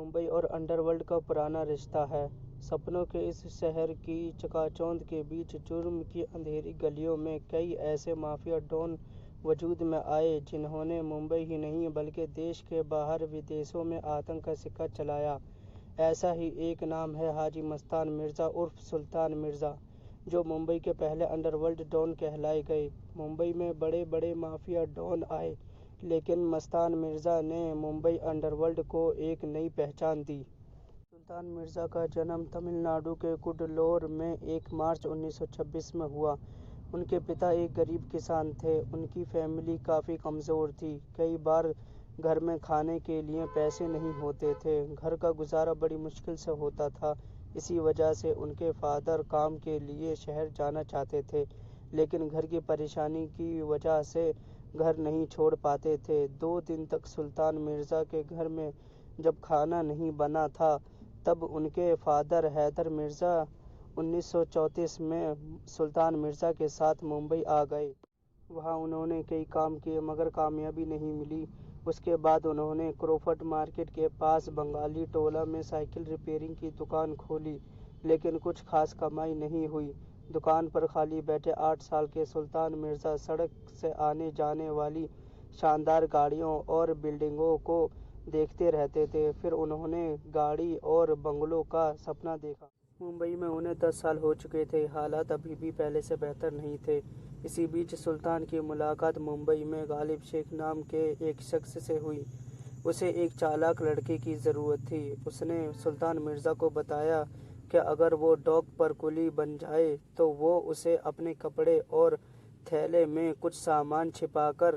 ممبئی اور under world کا پرانا رشتہ ہے۔ سپنوں کے اس شہر کی چکاچوند کے بیچ جرم کی اندھیری گلیوں میں کئی ایسے مافیا ڈان وجود میں آئے جنہوں نے ممبئی ہی نہیں بلکہ دیش کے باہر ودیشوں میں آتنک کا سکہ چلایا۔ ایسا ہی ایک نام ہے حاجی مستان مرزا عرف سلطان مرزا، جو ممبئی کے پہلے انڈر ورلڈ ڈان کہلائے گئے۔ ممبئی میں بڑے بڑے مافیا ڈان آئے لیکن مستان مرزا نے ممبئی انڈر ورلڈ کو ایک نئی پہچان دی۔ سلطان مرزا کا جنم تمل ناڈو کے کڈلور میں 1 مارچ 1926 میں ہوا۔ ان کے پتا ایک غریب کسان تھے۔ ان کی فیملی کافی کمزور تھی۔ کئی بار گھر میں کھانے کے لیے پیسے نہیں ہوتے تھے۔ گھر کا گزارا بڑی مشکل سے ہوتا تھا۔ اسی وجہ سے ان کے فادر کام کے لیے شہر جانا چاہتے تھے لیکن گھر کی پریشانی کی وجہ سے گھر نہیں چھوڑ پاتے تھے۔ 2 دن تک سلطان مرزا کے گھر میں جب کھانا نہیں بنا تھا تب ان کے فادر حیدر مرزا 1934 میں سلطان مرزا کے ساتھ ممبئی آ گئے۔ وہاں انہوں نے کئی کام کیے مگر کامیابی نہیں ملی۔ اس کے بعد انہوں نے کروفٹ مارکیٹ کے پاس بنگالی ٹولہ میں سائیکل ریپیئرنگ کی دکان کھولی لیکن کچھ خاص کمائی نہیں ہوئی۔ دکان پر خالی بیٹھے 8 سال کے سلطان مرزا سڑک سے آنے جانے والی شاندار گاڑیوں اور بلڈنگوں کو دیکھتے رہتے تھے۔ پھر انہوں نے گاڑی اور بنگلوں کا سپنا دیکھا۔ ممبئی میں انہیں 10 سال ہو چکے تھے۔ حالات ابھی بھی پہلے سے بہتر نہیں تھے۔ اسی بیچ سلطان کی ملاقات ممبئی میں غالب شیخ نام کے ایک شخص سے ہوئی۔ اسے ایک چالاک لڑکے کی ضرورت تھی۔ اس نے سلطان مرزا کو بتایا کہ اگر وہ ڈاک پر کلی بن جائے تو وہ اسے اپنے کپڑے اور تھیلے میں کچھ سامان چھپا کر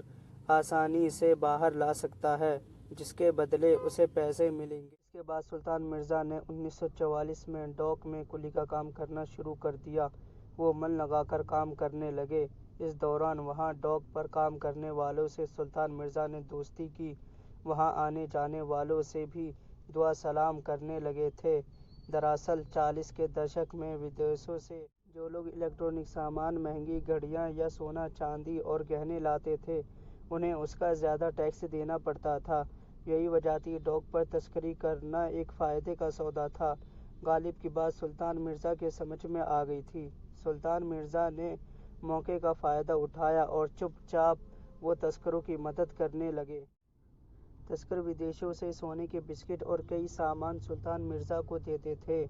آسانی سے باہر لا سکتا ہے، جس کے بدلے اسے پیسے ملیں گے۔ اس کے بعد سلطان مرزا نے 1944 میں ڈاک میں کلی کا کام کرنا شروع کر دیا۔ وہ من لگا کر کام کرنے لگے۔ اس دوران وہاں ڈاک پر کام کرنے والوں سے سلطان مرزا نے دوستی کی۔ وہاں آنے جانے والوں سے بھی دعا سلام کرنے لگے تھے۔ دراصل 40 کے دشک میں ودیشوں سے جو لوگ الیکٹرانک سامان، مہنگی گھڑیاں یا سونا چاندی اور گہنے لاتے تھے انہیں اس کا زیادہ ٹیکس دینا پڑتا تھا۔ یہی وجہ تھی ڈاک پر تسکری کرنا ایک فائدے کا سودا تھا۔ غالب کی بات سلطان مرزا کے سمجھ میں آ گئی تھی۔ سلطان مرزا نے موقع کا فائدہ اٹھایا اور چپ چاپ وہ تسکروں کی مدد کرنے لگے۔ تسکر ودیشوں سے سونے کے بسکٹ اور کئی سامان سلطان مرزا کو دیتے تھے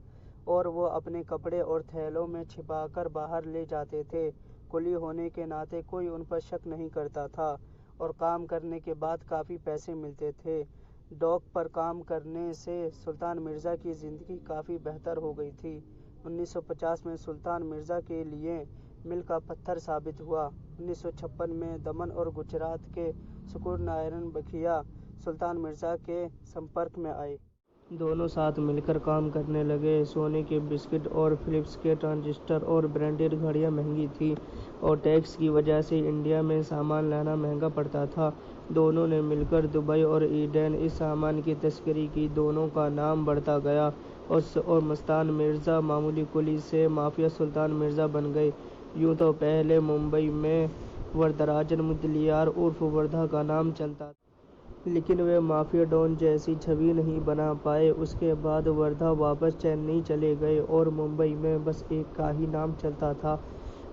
اور وہ اپنے کپڑے اور تھیلوں میں چھپا کر باہر لے جاتے تھے۔ کلی ہونے کے ناطے کوئی ان پر شک نہیں کرتا تھا اور کام کرنے کے بعد کافی پیسے ملتے تھے۔ ڈاک پر کام کرنے سے سلطان مرزا کی زندگی کافی بہتر ہو گئی تھی۔ 1950 میں سلطان مرزا کے لیے میل کا پتھر ثابت ہوا۔ 1956 میں دمن اور گجرات کے سکور نارائن بکھیا سلطان مرزا کے سمپرک میں آئے۔ دونوں ساتھ مل کر کام کرنے لگے۔ سونے کے بسکٹ اور فلپس کے ٹرانزسٹر اور برانڈڈ گھڑیاں مہنگی تھیں اور ٹیکس کی وجہ سے انڈیا میں سامان لانا مہنگا پڑتا تھا۔ دونوں نے مل کر دبئی اور ایڈن اس سامان کی تسکری کی۔ دونوں کا نام بڑھتا گیا اور مستان مرزا معمولی کلی سے مافیا سلطان مرزا بن گئے۔ یوں تو پہلے ممبئی میں وردراجن مدلیار عرف وردھا کا نام چلتا تھا لیکن وہ مافیا ڈان جیسی چھوی نہیں بنا پائے۔ اس کے بعد وردھا واپس چنئی چلے گئے اور ممبئی میں بس ایک کا ہی نام چلتا تھا،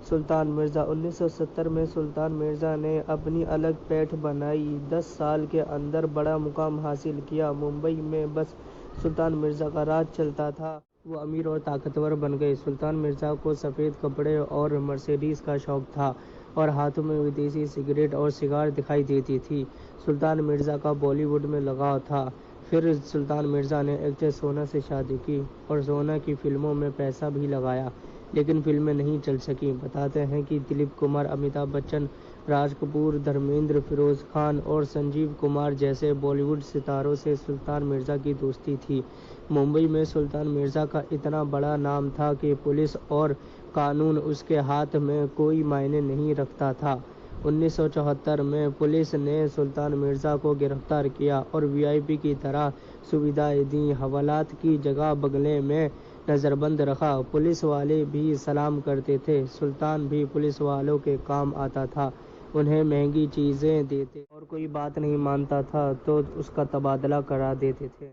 سلطان مرزا۔ 1970 میں سلطان مرزا نے اپنی الگ پیٹھ بنائی۔ 10 سال کے اندر بڑا مقام حاصل کیا۔ ممبئی میں بس سلطان مرزا کا راج چلتا تھا۔ وہ امیر اور طاقتور بن گئے۔ سلطان مرزا کو سفید کپڑے اور مرسیڈیز کا شوق تھا اور ہاتھوں میں ودیشی سگریٹ اور سگار دکھائی دیتی تھی۔ سلطان مرزا کا بالی ووڈ میں لگاؤ تھا۔ پھر سلطان مرزا نے ایکٹریس سونا سے شادی کی اور سونا کی فلموں میں پیسہ بھی لگایا لیکن فلمیں نہیں چل سکیں۔ بتاتے ہیں کہ دلیپ کمار، امیتابھ بچن، راج کپور، دھرمیندر، فیروز خان اور سنجیو کمار جیسے بالی ووڈ ستاروں سے سلطان مرزا کی دوستی تھی۔ ممبئی میں سلطان مرزا کا اتنا بڑا نام تھا کہ پولیس اور قانون اس کے ہاتھ میں کوئی معنی نہیں رکھتا تھا۔ 1974 میں پولیس نے سلطان مرزا کو گرفتار کیا اور VIP کی طرح سویدھائیں دیں۔ حوالات کی جگہ بگلے میں نظر بند رکھا۔ پولیس والے بھی سلام کرتے تھے۔ سلطان بھی پولیس والوں کے کام آتا تھا، انہیں مہنگی چیزیں دیتے اور کوئی بات نہیں مانتا تھا تو اس کا تبادلہ کرا دیتے تھے۔